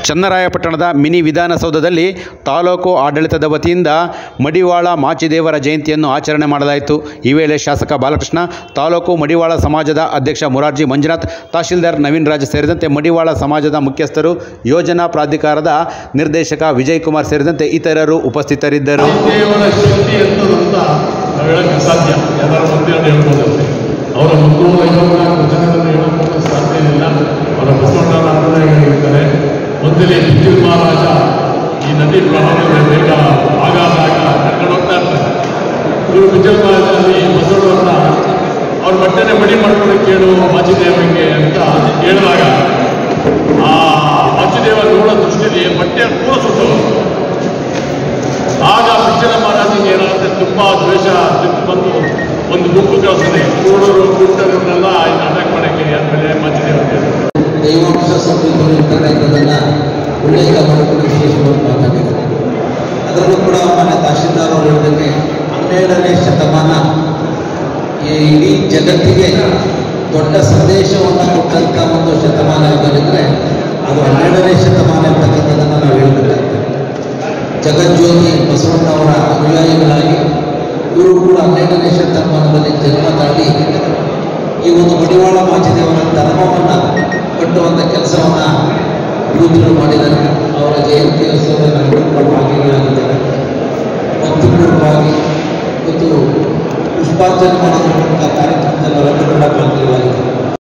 ಚನ್ನರಾಯಪಟ್ಟಣದ mini ವಿಧಾನಸೌಧದಲ್ಲಿ ತಾಲೂಕು ಆಡಳಿತದ ವತಿಯಿಂದ ಮಡಿವಾಳ ಮಾಚಿದೇವರ ಜಯಂತಿಯನ್ನು ಆಚರಣೆ ಮಾಡಲಾಯಿತು. ಈ ವೇಳೆ ಶಾಸಕ ಬಾಲಕೃಷ್ಣ, ತಾಲೂಕು ಮಡಿವಾಳ ಸಮಾಜದ ಅಧ್ಯಕ್ಷ ಮುರಾರ್ಜಿ ಮಂಜುನಾಥ್, ತಹಶೀಲ್ದಾರ್ ನವೀನ್ ರಾಜ್ ಸೇರಿದಂತೆ ಮಡಿವಾಳ ಸಮಾಜದ ಮುಖ್ಯಸ್ಥರು, ಯೋಜನಾ ಪ್ರಾಧಿಕಾರದ ನಿರ್ದೇಶಕ ವಿಜಯ್ ಕುಮಾರ್ ಸೇರಿದಂತೆ ಇತರರು ಉಪಸ್ಥಿತರಿದ್ದರು. ಅವರ ಮಕ್ಕಳು ಜನರನ್ನು ಹೇಳೋಕ್ಕೆ ಸಾಧ್ಯ ಇಲ್ಲ. ಅವರ ಬಸವಣ್ಣನ ಹೇಳಿದ್ದಾರೆ, ಮೊದಲೇ ಬಿಜ್ಜಲ್ ಮಹಾರಾಜ ಈ ನದಿ ಪ್ರವಾಹದ ಬೇಗ ಆಗಾಗ ಕರ್ಕೊಂಡು ಹೋಗ್ತಾ ಇರ್ತಾರೆ. ಇವರು ಬಿಜ್ಜಲ್ ಮಹಾರಾಜಲ್ಲಿ ಬಸವಣ್ಣವ್ರನ್ನ ಅವ್ರ ಬಟ್ಟೆನೆ ಮಡಿ ಮಾಡ್ಕೊಂಡು ಕೇಳು ಮಾಚಿದೇವರಿಗೆ ಅಂತ ಹೇಳಿದಾಗ ಆ ಮಾಚಿದೇವ ನೋಡೋ ದೃಷ್ಟಿಲಿ ಬಟ್ಟೆ ಕೂಡ ಸುಟ್ಟು ಆಗ ಬಿಜ್ಜಲ ಮಹಾರಾಜಿಗೆ ಏನಾಗುತ್ತೆ, ತುಂಬ ದ್ವೇಷ ಬಂದು ಒಂದು ಗುಂಪು ಕಳಿಸ್ತಾನೆ, ಕೂಡೂರು ಕೂಟರನ್ನೆಲ್ಲ ಅಟ್ಯಾಕ್ ಮಾಡೋಕ್ಕೆ ಆದಮೇಲೆ ಮಾಚಿದೇವರಿಗೆ ದೈವಾಂಶ ಸಂಬಂಧಿಗಳು ಇರ್ತಾರೆ ಅನ್ನೋದನ್ನು ಉಲ್ಲೇಖ ಮಾಡಿಕೊಂಡು ವಿಶೇಷವಾಗಿ ಮಾತಾಡಿದ್ದಾರೆ. ಅದರಲ್ಲೂ ಕೂಡ ಮಾನ್ಯ ತಹಶೀಲ್ದಾರ್ ಅವರು ಹೇಳಿದಂಗೆ 12ನೇ ಶತಮಾನ ಇಡೀ ಜಗತ್ತಿಗೆ ದೊಡ್ಡ ಸಂದೇಶವನ್ನು ಕೊಟ್ಟಂಥ ಒಂದು ಶತಮಾನ ಯಾವುದಾದ್ರೆ ಅದು 12ನೇ ಶತಮಾನ ಇರ್ತಕ್ಕಂಥದ್ದನ್ನು ನಾವು ಹೇಳಬೇಕಾಗ್ತದೆ. ಜಗಜ್ಯೋತಿ ಬಸವಣ್ಣವರ ಅನುಯಾಯಿಗಳಾಗಿ ಇವರು ಕೂಡ 12ನೇ ಶತಮಾನದಲ್ಲಿ ಜನ್ಮ ತಾಳಿ ಈ ಒಂದು ಮಡಿವಾಳ ಮಾಚಿದೇವರ ಧರ್ಮವನ್ನು ಕಟ್ಟುವಂಥ ಕೆಲಸವನ್ನು ಅಭಿವೃದ್ಧಿಗಳು ಮಾಡಿದ್ದಾರೆ. ಅವರ ಜಯಂತಿಯ